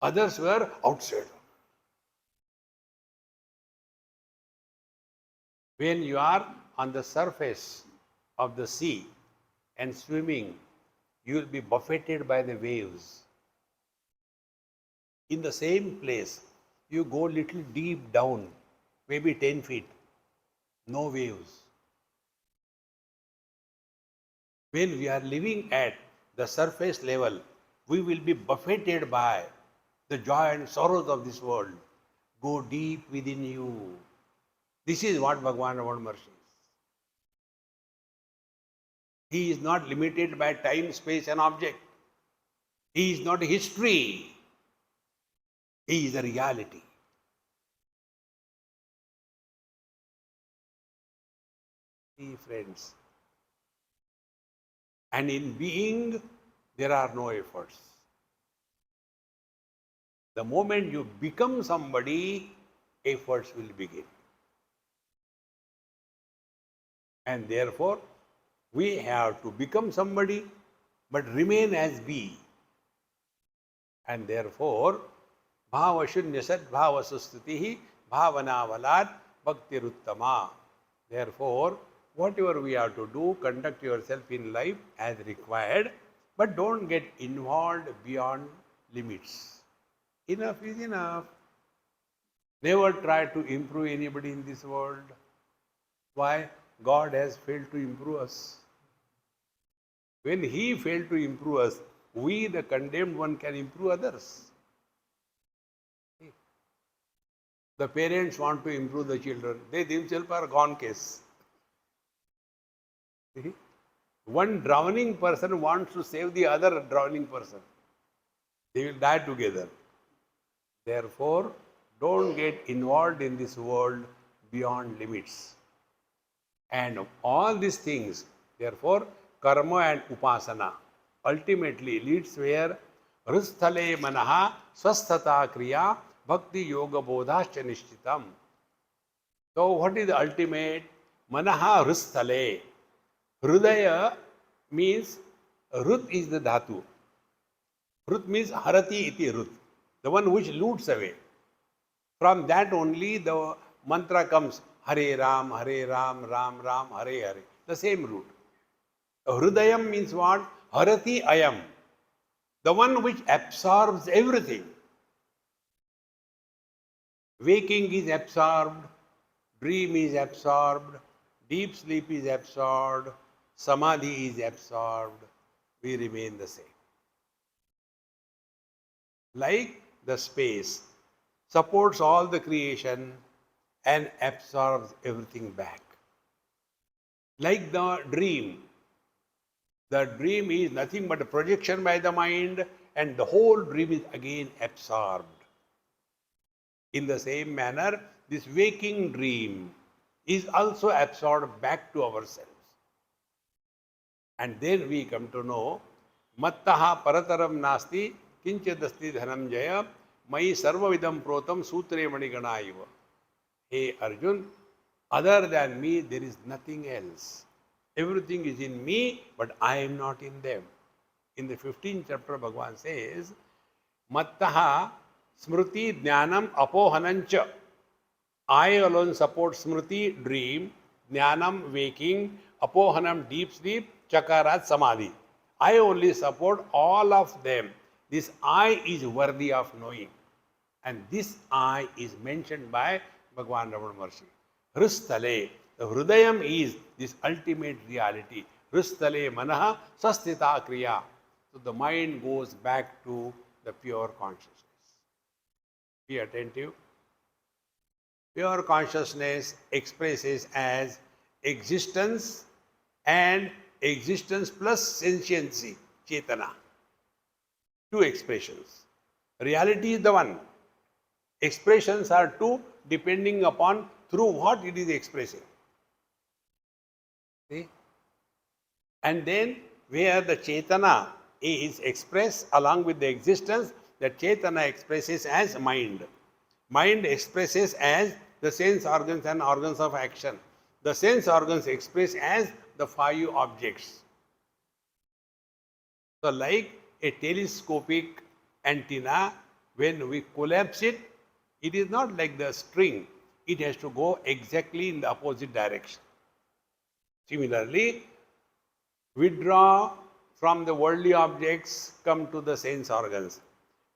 [SPEAKER 1] Others were outside. When you are on the surface of the sea and swimming, you will be buffeted by the waves. In the same place, you go little deep down, maybe 10 feet, no waves. When we are living at the surface level, we will be buffeted by the joy and sorrows of this world. Go deep within you. This is what Bhagavan Ramana Maharshi is. He is not limited by time, space and object. He is not history. He is a reality. See, friends. And in being, there are no efforts. The moment you become somebody, efforts will begin. And therefore, we have to become somebody, but remain as be. And therefore, bhava shunya sat bhava sustutihi bhavana valad bhakti ruttama. Therefore, whatever we have to do, conduct yourself in life as required, but don't get involved beyond limits. Enough is enough. Never try to improve anybody in this world. Why? God has failed to improve us. When He failed to improve us, we, the condemned one, can improve others. The parents want to improve the children. They themselves are gone case. One drowning person wants to save the other drowning person. They will die together. Therefore, don't get involved in this world beyond limits. And all these things, therefore, karma and upasana ultimately leads where risthale manaha swasthata kriya bhakti yoga bodhascha nishchitam. So what is the ultimate? Manaha risthale. Hrudaya means, rut is the dhatu. Rut means harati iti rut, the one which loots away. From that only the mantra comes, Hare Ram, Ram Ram, Hare Hare. The same root. Hrudayam means what? Harati ayam. The one which absorbs everything. Waking is absorbed, dream is absorbed, deep sleep is absorbed, samadhi is absorbed. We remain the same. Like the space supports all the creation and absorbs everything back. Like the dream is nothing but a projection by the mind, and the whole dream is again absorbed. In the same manner, this waking dream is also absorbed back to ourselves. And then we come to know, mattaha parataram nasti kinchadasti dhanam jaya mai sarvavidam protam sutre manigana iva. Hey Arjun, other than me, there is nothing else. Everything is in me, but I am not in them. In the 15th chapter, Bhagavan says, Mattaha smriti jnanam apohanancha. I alone support smriti, dream, jnanam, waking, apohanam, deep sleep, chakarat, samadhi. I only support all of them. This I is worthy of knowing. And this I is mentioned by Bhagavan Ramana Maharshi. Hristale, the Hrudayam is this ultimate reality. Hristale manaha sastita kriya. So the mind goes back to the pure consciousness. Be attentive. Pure consciousness expresses as existence and existence plus sentiency, chetana. Two expressions. Reality is the one. Expressions are two depending upon through what it is expressing. See? And then where the Chetana is expressed along with the existence, the Chetana expresses as mind. Mind expresses as the sense organs and organs of action. The sense organs express as the five objects. So like a telescopic antenna, when we collapse it, it is not like the string. It has to go exactly in the opposite direction. Similarly, withdraw from the worldly objects, come to the sense organs.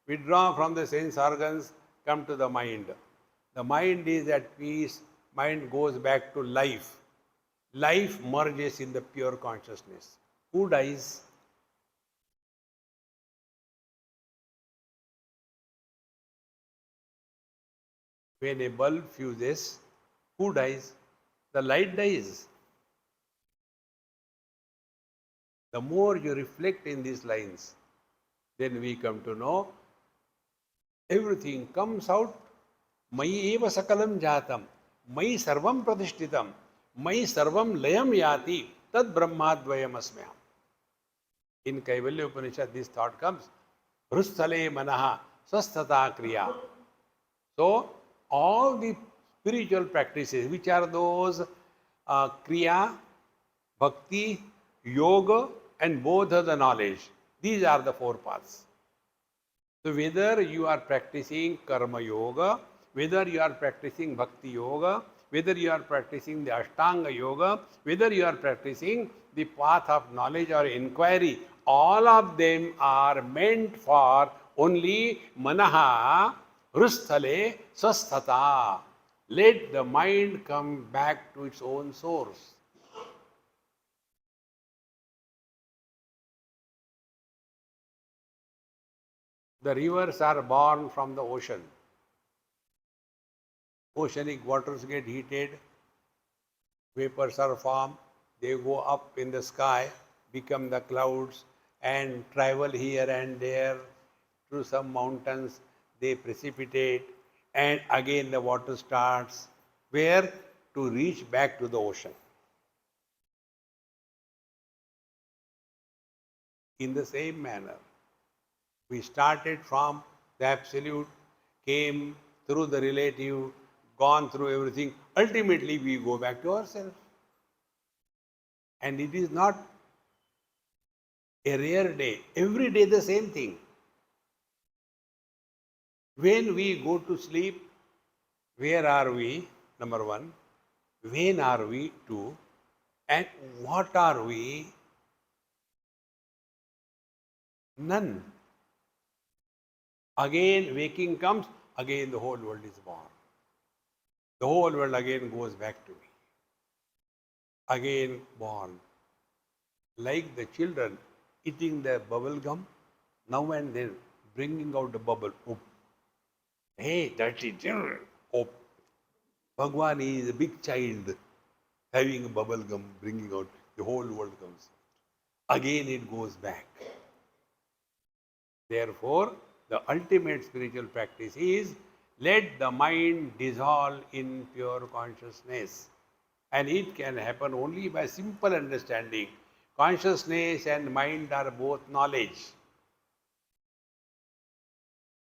[SPEAKER 1] Withdraw from the sense organs, come to the mind. The mind is at peace, mind goes back to life. Life merges in the pure consciousness. Who dies? When a bulb fuses, who dies? The light dies. The more you reflect in these lines, then we come to know everything comes out. Mayi eva sakalam jatam, mayi sarvam pratishtitam, mayi sarvam layam yati, tad brahmadvayam asmyam. In Kaivalya Upanishad, this thought comes, Hrustale manaha swasthata kriya. So, all the spiritual practices, which are those kriya, bhakti, yoga, and bodha, the knowledge, these are the four paths. So, whether you are practicing karma yoga, whether you are practicing bhakti yoga, whether you are practicing the ashtanga yoga, whether you are practicing the path of knowledge or inquiry, all of them are meant for only manaha hrusthale swasthata. Let the mind come back to its own source. The rivers are born from the ocean. Oceanic waters get heated, vapors are formed, they go up in the sky, become the clouds, and travel here and there through some mountains, they precipitate, and again the water starts. Where? To reach back to the ocean. In the same manner, we started from the absolute, came through the relative, gone through everything. Ultimately, we go back to ourselves. And it is not a rare day. Every day the same thing. When we go to sleep, where are we? Number one. When are we? Two. And what are we? None. Again waking comes, again the whole world is born. The whole world again goes back to me. Again born. Like the children eating the bubble gum, now and then bringing out the bubble. Oh. Hey, that's it. Oh. Bhagwan is a big child having a bubble gum, bringing out, the whole world comes. Again it goes back. Therefore, the ultimate spiritual practice is let the mind dissolve in pure consciousness. And it can happen only by simple understanding. Consciousness and mind are both knowledge.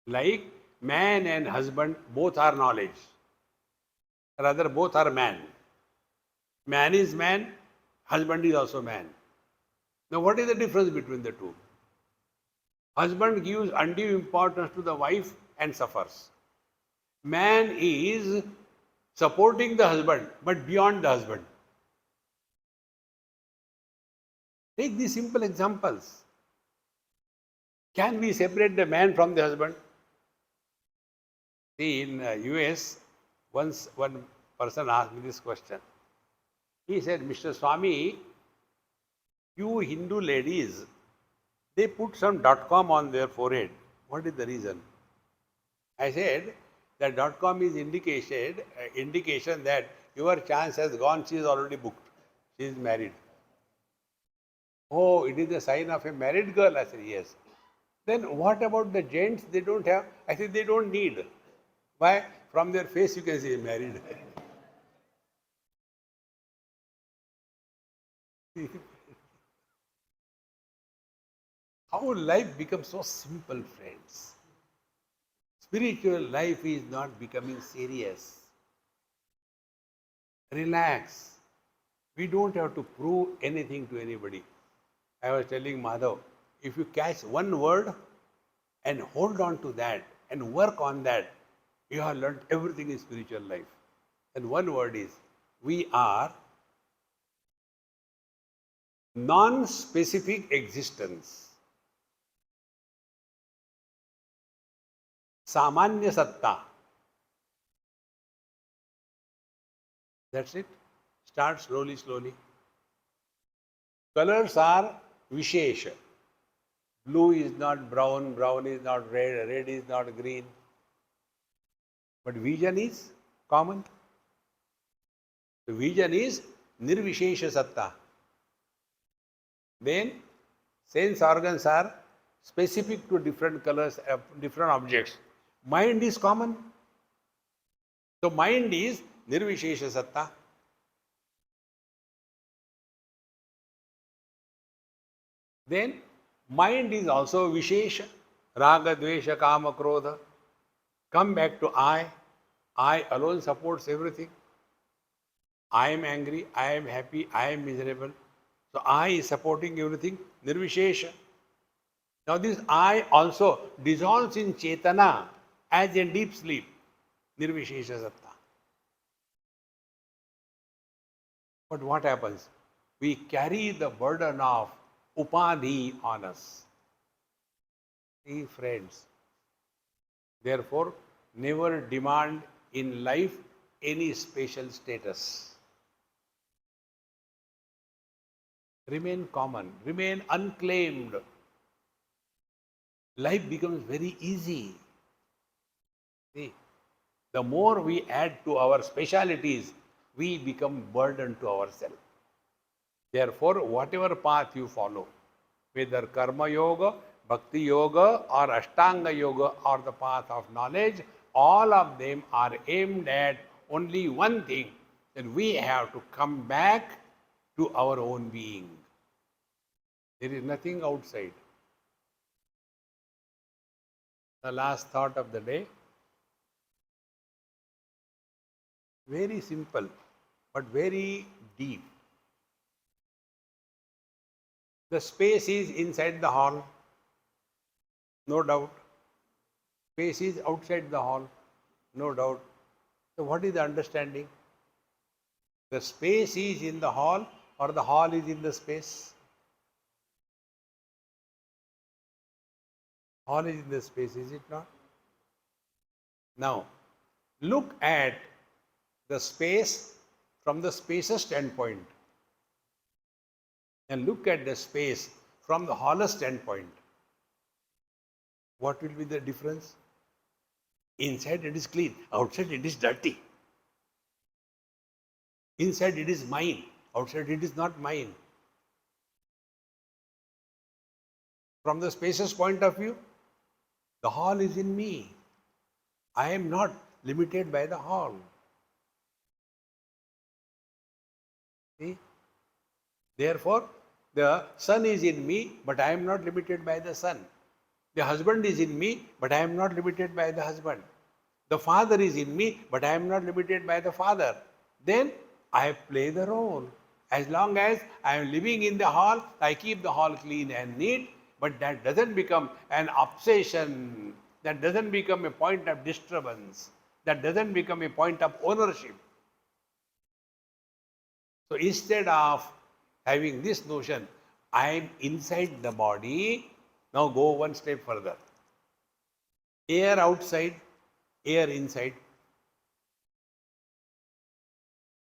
[SPEAKER 1] Like man and husband, both are knowledge. Rather, both are man. Man is man, husband is also man. Now, what is the difference between the two? Husband gives undue importance to the wife and suffers. Man is supporting the husband, but beyond the husband. Take these simple examples. Can we separate the man from the husband? See, in US, once one person asked me this question. He said, Mr. Swami, you Hindu ladies, they put some .com on their forehead. What is the reason? I said, that .com is indication that your chance has gone, she is already booked. She is married. Oh, it is a sign of a married girl. I said, yes. Then what about the gents? They don't have? I said, they don't need. Why? From their face you can see married. How life becomes so simple, friends. Spiritual life is not becoming serious. Relax. We don't have to prove anything to anybody. I was telling Madhav, if you catch one word and hold on to that and work on that, you have learned everything in spiritual life. And one word is, we are non-specific existence. Samanya Satta. That's it. Start slowly, slowly. Colors are Vishesha. Blue is not brown, brown is not red, red is not green. But vision is common. The vision is Nirvishesha Satta. Then sense organs are specific to different colors, different objects. Mind is common. So mind is Nirvishesha Satta. Then mind is also Vishesha. Raga, Dvesha, Kama, Krodha. Come back to I. I alone supports everything. I am angry, I am happy, I am miserable. So I is supporting everything, Nirvishesha. Now this I also dissolves in Chetana as in deep sleep, Nirvishesha Satta. But what happens? We carry the burden of Upadhi on us. See, friends, therefore, never demand in life any special status. Remain common, remain unclaimed. Life becomes very easy. See, the more we add to our specialities, we become burden to ourselves. Therefore, whatever path you follow, whether Karma Yoga, Bhakti Yoga, or Ashtanga Yoga, or the path of knowledge, all of them are aimed at only one thing, that we have to come back to our own being. There is nothing outside. The last thought of the day, very simple, but very deep. The space is inside the hall, no doubt. Space is outside the hall, no doubt. So what is the understanding? The space is in the hall or the hall is in the space? Hall is in the space, is it not? Now, look at the space from the spacer's standpoint and look at the space from the haller's standpoint. What will be the difference? Inside it is clean, outside it is dirty. Inside it is mine, outside it is not mine. From the spacer's point of view, the hall is in me. I am not limited by the hall. See? Therefore, the sun is in me, but I am not limited by the sun. The husband is in me, but I am not limited by the husband. The father is in me, but I am not limited by the father. Then I play the role. As long as I am living in the hall, I keep the hall clean and neat, but that doesn't become an obsession. That doesn't become a point of disturbance. That doesn't become a point of ownership. So instead of having this notion, I am inside the body, now go one step further. Air outside, air inside.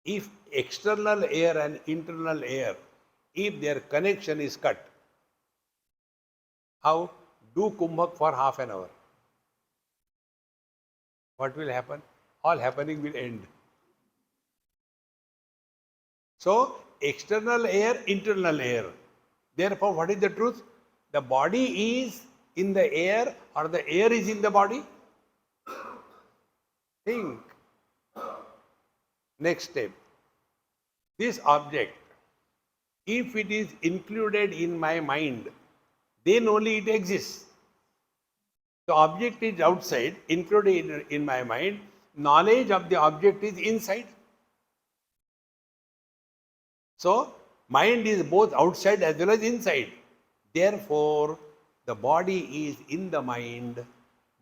[SPEAKER 1] If external air and internal air, if their connection is cut, how? Do kumbhak for half an hour. What will happen? All happening will end. So, external air, internal air. Therefore, what is the truth? The body is in the air or the air is in the body? Think. Next step. This object If it is included in my mind, then only it exists. The object is outside, included in my mind. Knowledge of the object is inside. So, mind is both outside as well as inside. Therefore, the body is in the mind.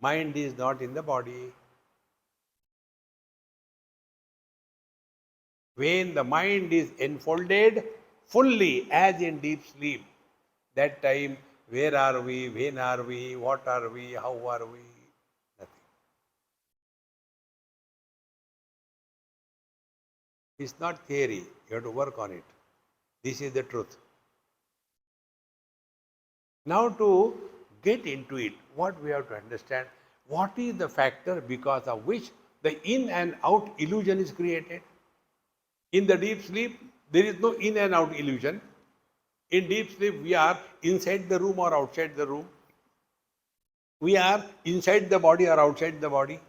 [SPEAKER 1] Mind is not in the body. When the mind is enfolded fully as in deep sleep, that time, where are we, when are we, what are we, how are we? Nothing. It's not theory, you have to work on it. This is the truth. Now to get into it, what we have to understand, what is the factor because of which the in and out illusion is created? In the deep sleep, there is no in and out illusion. In deep sleep, we are inside the room or outside the room. We are inside the body or outside the body.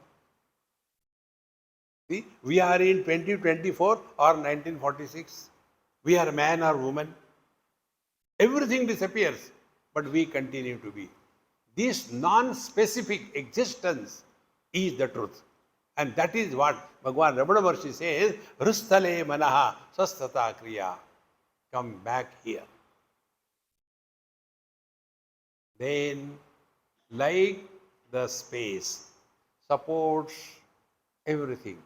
[SPEAKER 1] See, we are in 2024 or 1946. We are man or woman. Everything disappears, but we continue to be. This non-specific existence is the truth. And that is what Bhagavan Ramana Maharshi says, Rustale manaha sastata kriya. Come back here. Then, like the space supports everything.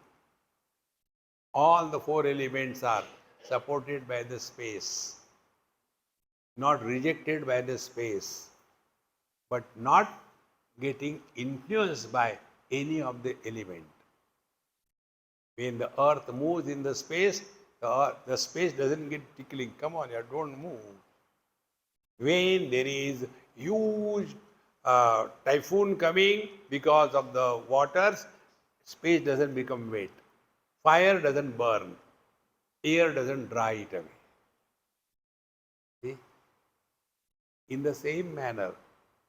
[SPEAKER 1] All the four elements are supported by the space, not rejected by the space, but not getting influenced by any of the element. When the earth moves in the space, the space doesn't get tickling. Come on, you don't move. When there is huge typhoon coming because of the waters, space doesn't become wet. Fire doesn't burn. Air doesn't dry it away. See? In the same manner,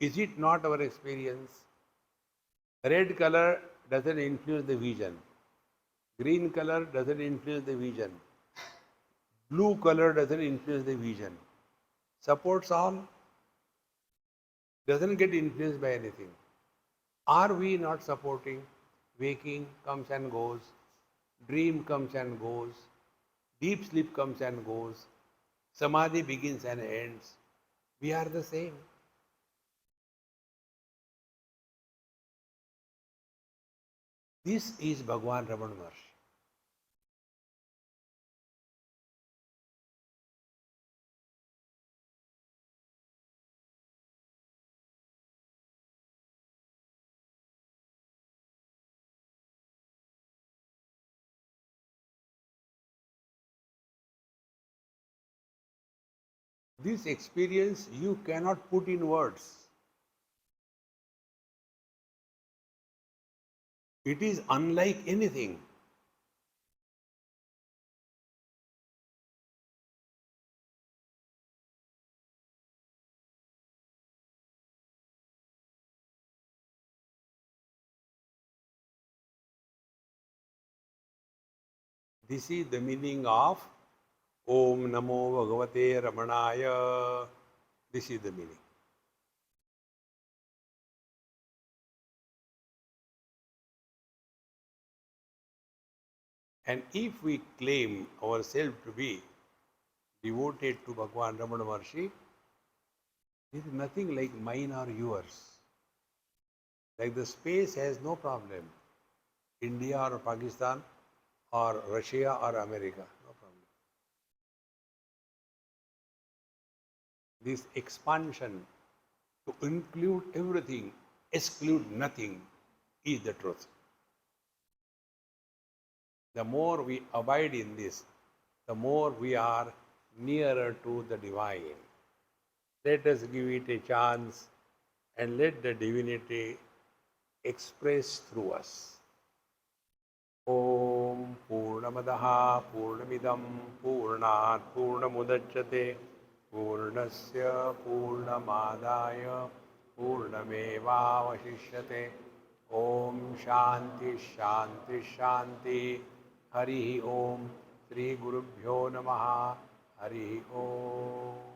[SPEAKER 1] is it not our experience? Red color doesn't influence the vision. Green color doesn't influence the vision. Blue color doesn't influence the vision. Supports all, doesn't get influenced by anything. Are we not supporting? Waking comes and goes. Dream comes and goes. Deep sleep comes and goes. Samadhi begins and ends. We are the same. This is Bhagavan Ramana Maharshi. This experience you cannot put in words. It is unlike anything. This is the meaning of Om Namo Bhagavate Ramanaya. This is the meaning. And if we claim ourselves to be devoted to Bhagavan Ramana Maharshi, it is nothing like mine or yours. Like the space has no problem. India or Pakistan or Russia or America, no problem. This expansion to include everything, exclude nothing, is the truth. The more we abide in this, the more we are nearer to the divine. Let us give it a chance and let the divinity express through us. Om Purnamadaha Purnamidam Purnat Purnamudachyate Purnasya Purnamadaya Purnamevavashishyate. Om Shanti Shanti Shanti. Hari Om. Sri Gurubhyo Namaha. Hari Om.